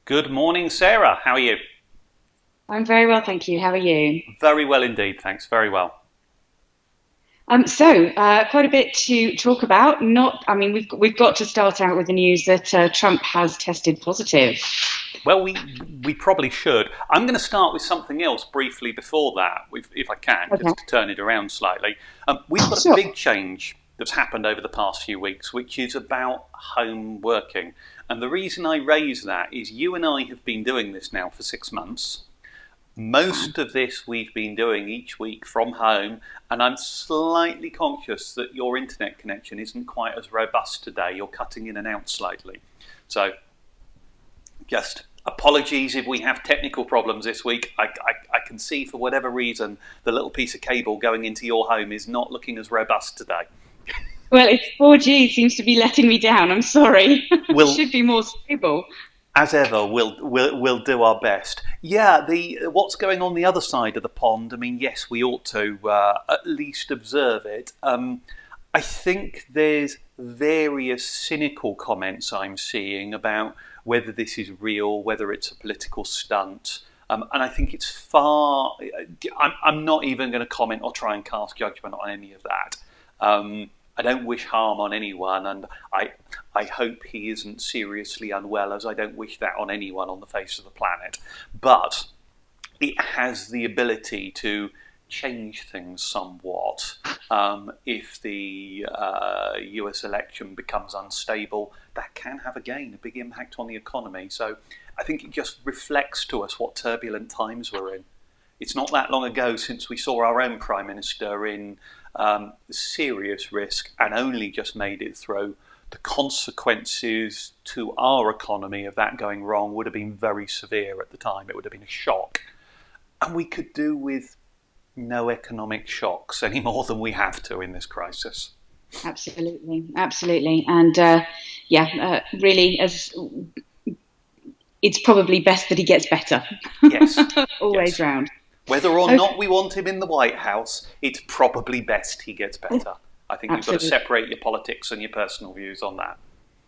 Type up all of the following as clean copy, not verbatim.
Good morning, Sarah. How are you? I'm very well, thank you. How are you? Very well indeed, thanks. Very well. Quite a bit to talk about. We've got to start out with the news that Trump has tested positive. Well, we probably should. I'm going to start with something else briefly before that, if I can, Okay, just to turn it around slightly. We've got a sure. big change that's happened over the past few weeks, which is about home working. And the reason I raise that is you and I have been doing this now for 6 months. Most of this we've been doing each week from home, and I'm slightly conscious that your internet connection isn't quite as robust today. You're cutting in and out slightly. So just apologies if we have technical problems this week. I can see for whatever reason the little piece of cable going into your home is not looking as robust today. Well, it's 4G seems to be letting me down. I'm sorry. It We'll should be more stable. As ever, we'll do our best. Yeah, the what's going on the other side of the pond. I mean, yes, we ought to at least observe it. I think there's various cynical comments I'm seeing about whether this is real, whether it's a political stunt. And I think it's far. I'm not even going to comment or try and cast judgment on any of that. I don't wish harm on anyone, and I hope he isn't seriously unwell, as I don't wish that on anyone on the face of the planet. But it has the ability to change things somewhat. If the US election becomes unstable, that can have, again, a big impact on the economy. So I think it just reflects to us what turbulent times we're in. It's not that long ago since we saw our own Prime Minister in serious risk and only just made it through. The consequences to our economy of that going wrong would have been very severe at the time. It would have been a shock. And we could do with no economic shocks any more than we have to in this crisis. Absolutely, absolutely. And really, as it's probably best that he gets better. Yes, Always yes. round. Whether or Okay, not we want him in the White House, it's probably best he gets better. I think you've got to absolutely. separate your politics and your personal views on that.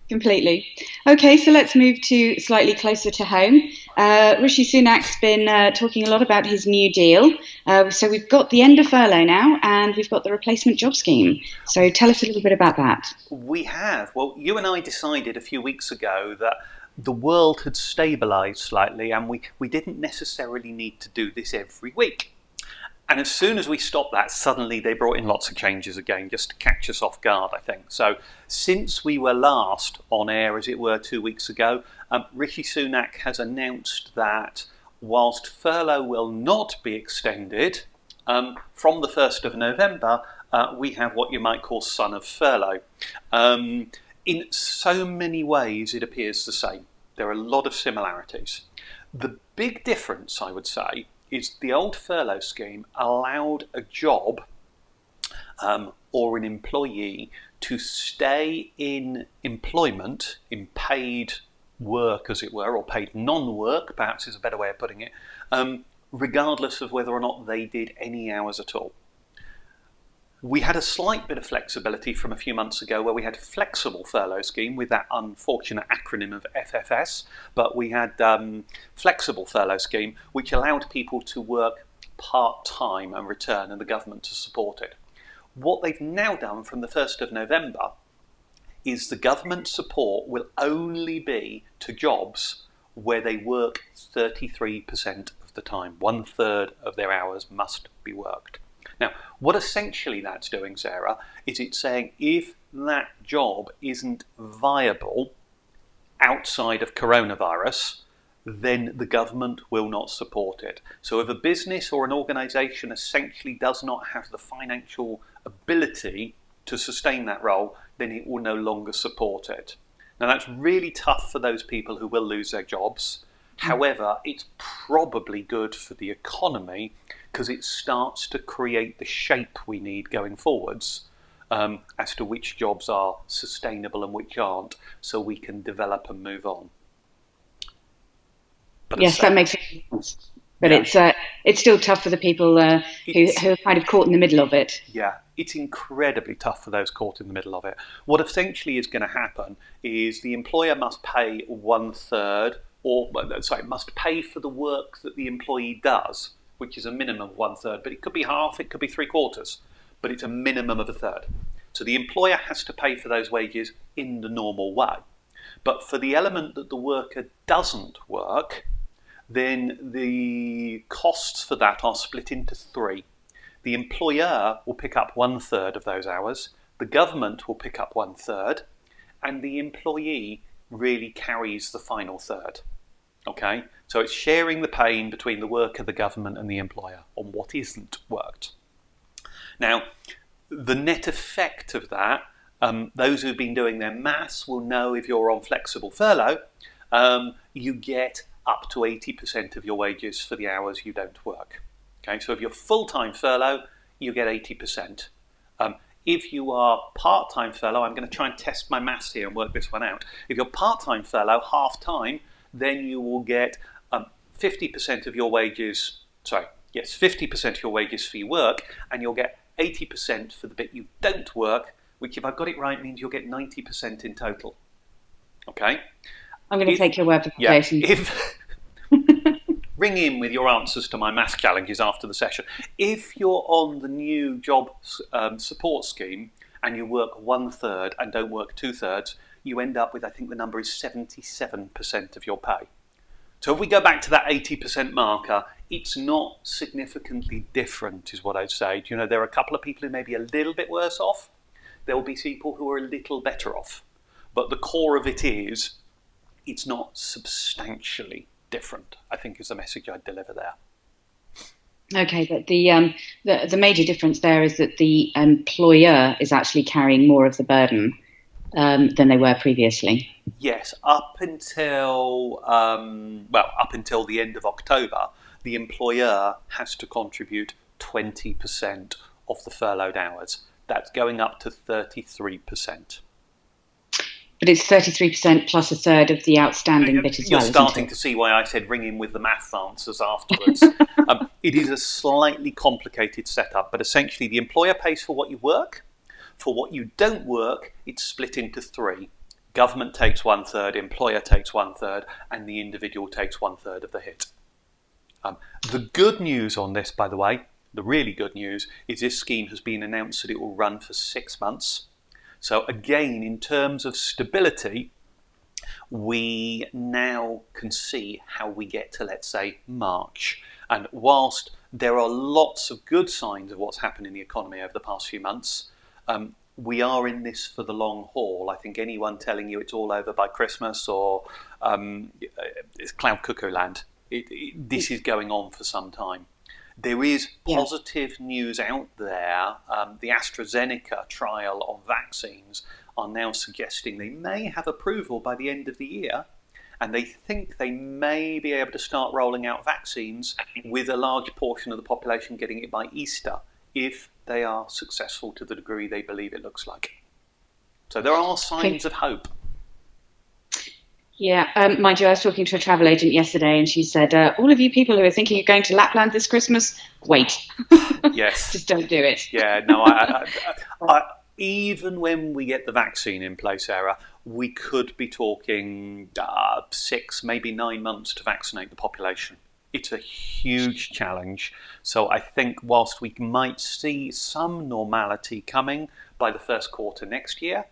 Completely. Okay, so let's move to slightly closer to home. Rishi Sunak's been talking a lot about his new deal. So we've got the end of furlough now, and we've got the replacement job scheme. So tell us a little bit about that. We have. Well, you and I decided a few weeks ago that the world had stabilised slightly and we didn't necessarily need to do this every week. And as soon as we stopped that, suddenly they brought in lots of changes again, just to catch us off guard, I think. So since we were last on air, as it were, 2 weeks ago, Rishi Sunak has announced that whilst furlough will not be extended, from the 1st of November, we have what you might call son of furlough. In so many ways, it appears the same. There are a lot of similarities. The big difference, I would say, is the old furlough scheme allowed a job or an employee to stay in employment, in paid work, as it were, or paid non-work, perhaps is a better way of putting it, regardless of whether or not they did any hours at all. We had a slight bit of flexibility from a few months ago where we had a flexible furlough scheme with that unfortunate acronym of FFS, but we had flexible furlough scheme which allowed people to work part-time and return and the government to support it. What they've now done from the 1st of November is the government support will only be to jobs where they work 33% of the time. 1/3 of their hours must be worked. Now, what essentially that's doing, Sarah, is it's saying if that job isn't viable outside of coronavirus, then the government will not support it. So if a business or an organisation essentially does not have the financial ability to sustain that role, then it will no longer support it. Now, that's really tough for those people who will lose their jobs. However, it's probably good for the economy because it starts to create the shape we need going forwards as to which jobs are sustainable and which aren't, so we can develop and move on. But as Yes, I that say, makes sense. But yeah, it's still tough for the people it's who are kind of caught in the middle of it. Yeah, it's incredibly tough for those caught in the middle of it. What essentially is going to happen is the employer must pay 1/3 or sorry, must pay for the work that the employee does, which is a minimum of 1/3, but it could be half, it could be 3/4, but it's a minimum of 1/3. So the employer has to pay for those wages in the normal way. But for the element that the worker doesn't work, then the costs for that are split into three. The employer will pick up 1/3 of those hours, the government will pick up 1/3, and the employee really carries the final third. Okay, so it's sharing the pain between the worker, the government, and the employer on what isn't worked. Now, the net effect of that, those who've been doing their maths will know if you're on flexible furlough, you get up to 80% of your wages for the hours you don't work. Okay, so if you're full-time furlough, you get 80%. If you are part-time furlough, I'm going to try and test my maths here and work this one out. If you're part-time furlough, half-time, then you will get 50% of your wages, 50% of your wages for your work, and you'll get 80% for the bit you don't work, which if I've got it right means you'll get 90% in total. Okay? I'm going to take your word for quotation. Ring in with your answers to my math challenges after the session. If you're on the new job support scheme and you work 1/3 and don't work 2/3, you end up with, I think the number is 77% of your pay. So if we go back to that 80% marker, it's not significantly different, is what I'd say. You know, there are a couple of people who may be a little bit worse off. There will be people who are a little better off. But the core of it is, it's not substantially different, I think, is the message I'd deliver there. Okay, but the major difference there is that the employer is actually carrying more of the burden than they were previously. Yes, up until the end of October, the employer has to contribute 20% of the furloughed hours. That's going up to 33%. But it's 33% plus 1/3 of the outstanding bit as well. You're starting to see why I said ring in with the maths answers afterwards. It is a slightly complicated setup, but essentially the employer pays for what you work. For what you don't work, it's split into three. Government takes 1/3, employer takes 1/3, and the individual takes 1/3 of the hit. The good news on this, by the way, the really good news, is this scheme has been announced that it will run for 6 months. So again, in terms of stability, we now can see how we get to, let's say, March. And whilst there are lots of good signs of what's happened in the economy over the past few months, we are in this for the long haul. I think anyone telling you it's all over by Christmas or it's cloud cuckoo land, this is going on for some time. There is positive news out there. The AstraZeneca trial of vaccines are now suggesting they may have approval by the end of the year, and they think they may be able to start rolling out vaccines with a large portion of the population getting it by Easter, if they are successful to the degree they believe it looks like. So there are signs of hope. Yeah, mind you, I was talking to a travel agent yesterday and she said, all of you people who are thinking of going to Lapland this Christmas, wait. Yes. Just don't do it. Yeah, no, even when we get the vaccine in place, Sarah, we could be talking 6, maybe 9 months to vaccinate the population. It's a huge challenge. So I think whilst we might see some normality coming by the first quarter next year,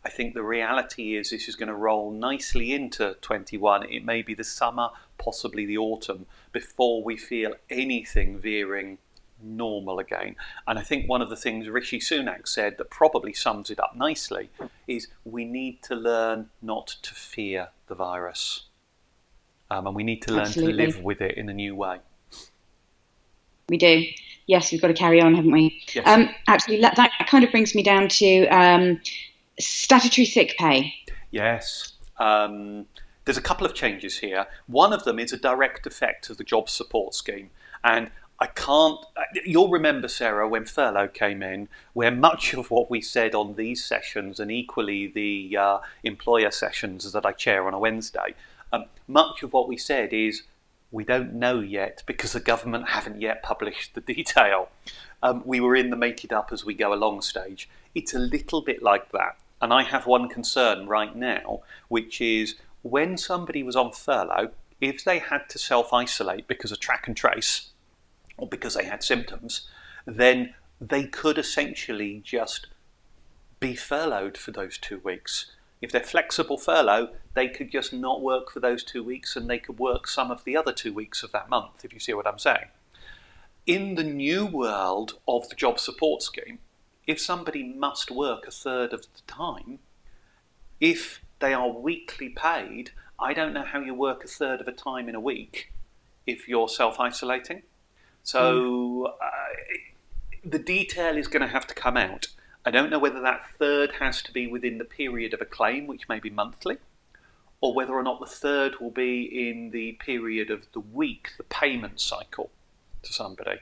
I think the reality is this is going to roll nicely into 21. It may be the summer, possibly the autumn, before we feel anything veering normal again. And I think one of the things Rishi Sunak said that probably sums it up nicely is we need to learn not to fear the virus. And we need to learn to live with it in a new way. We do. Yes, we've got to carry on, haven't we? Yes. Actually, that kind of brings me down to statutory sick pay. Yes. There's a couple of changes here. One of them is a direct effect of the job support scheme. And you'll remember, Sarah, when Furlough came in, where much of what we said on these sessions and equally the employer sessions that I chair on a Wednesday, much of what we said is we don't know yet because the government haven't yet published the detail. We were in the make it up as we go along stage. It's a little bit like that. And I have one concern right now, which is when somebody was on furlough if they had to self-isolate because of track and trace or because they had symptoms, then they could essentially just be furloughed for those 2 weeks. If they're flexible furlough, they could just not work for those 2 weeks and they could work some of the other 2 weeks of that month, if you see what I'm saying. In the new world of the job support scheme, if somebody must work a third of the time, if they are weekly paid, I don't know how you work a third of a time in a week if you're self-isolating. So the detail is going to have to come out. I don't know whether that third has to be within the period of a claim, which may be monthly, or whether or not the third will be in the period of the week, the payment cycle to somebody.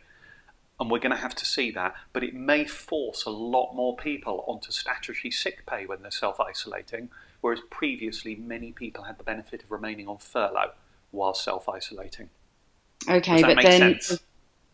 And we're going to have to see that. But it may force a lot more people onto statutory sick pay when they're self-isolating, whereas previously many people had the benefit of remaining on furlough while self-isolating. Okay, Does that but make then sense?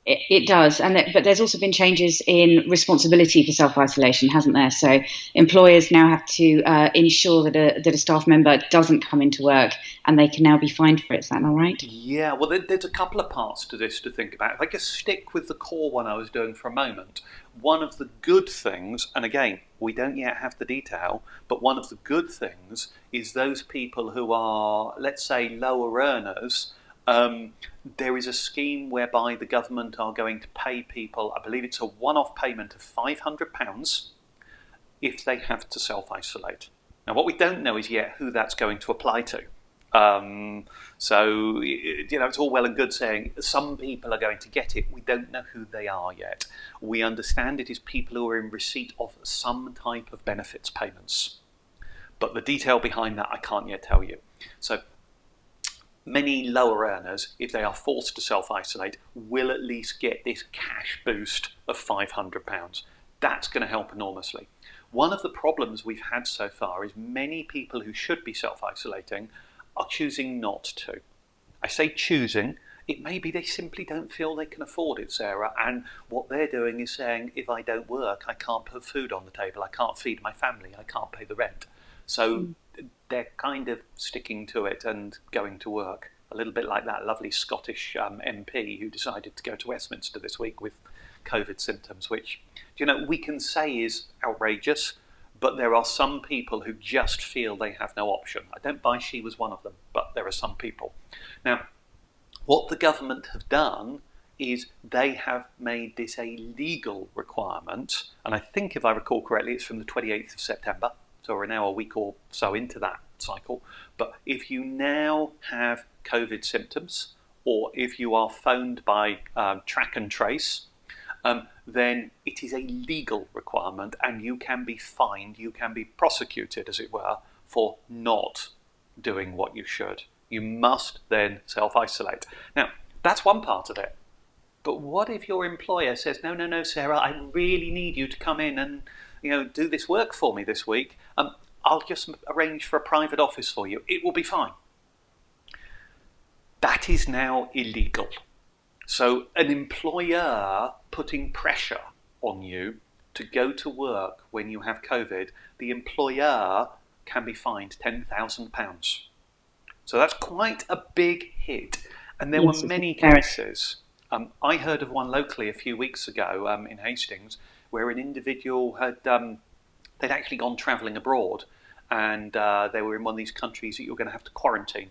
it does, but there's also been changes in responsibility for self-isolation, hasn't there? So employers now have to ensure that a staff member doesn't come into work, and they can now be fined for it. Is that not right? Yeah, well, there's a couple of parts to this to think about. If I just stick with the core one I was doing for a moment, one of the good things, and again, we don't yet have the detail, but one of the good things is those people who are, let's say, lower earners. There is a scheme whereby the government are going to pay people, I believe it's a one-off payment of £500 if they have to self-isolate. Now, what we don't know is yet who that's going to apply to. So, it's all well and good saying some people are going to get it. We don't know who they are yet. We understand it is people who are in receipt of some type of benefits payments. But the detail behind that I can't yet tell you. So, many lower earners, if they are forced to self-isolate, will at least get this cash boost of £500. That's going to help enormously. One of the problems we've had so far is many people who should be self-isolating are choosing not to. I say choosing, it may be they simply don't feel they can afford it, Sarah, and what they're doing is saying, if I don't work, I can't put food on the table, I can't feed my family, I can't pay the rent. So they're kind of sticking to it and going to work, a little bit like that lovely Scottish MP who decided to go to Westminster this week with COVID symptoms, which, we can say is outrageous, but there are some people who just feel they have no option. I don't buy she was one of them, but there are some people. Now, what the government have done is they have made this a legal requirement, and I think if I recall correctly, it's from the 28th of September, so we're now a week or so into that cycle. But if you now have COVID symptoms, or if you are phoned by track and trace, then it is a legal requirement and you can be fined, you can be prosecuted, as it were, for not doing what you should. You must then self-isolate. Now, that's one part of it. But what if your employer says, no, Sarah, I really need you to come in and do this work for me this week. I'll just arrange for a private office for you. It will be fine. That is now illegal. So an employer putting pressure on you to go to work when you have COVID, the employer can be fined £10,000. So that's quite a big hit. And there were many cases. I heard of one locally a few weeks ago in Hastings where an individual had they'd actually gone travelling abroad, and they were in one of these countries that you're going to have to quarantine.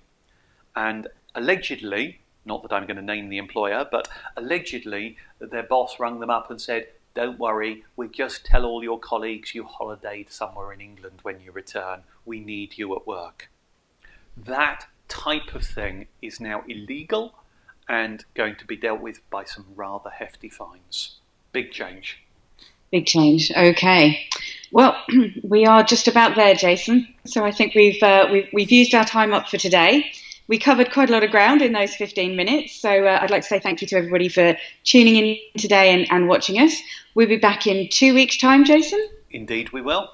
And allegedly, not that I'm going to name the employer, but allegedly their boss rang them up and said, don't worry, we'll just tell all your colleagues you holidayed somewhere in England when you return. We need you at work. That type of thing is now illegal and going to be dealt with by some rather hefty fines. Big change. Big change. Okay. Well, we are just about there, Jason. So I think we've used our time up for today. We covered quite a lot of ground in those 15 minutes. So I'd like to say thank you to everybody for tuning in today and watching us. We'll be back in 2 weeks' time, Jason. Indeed we will.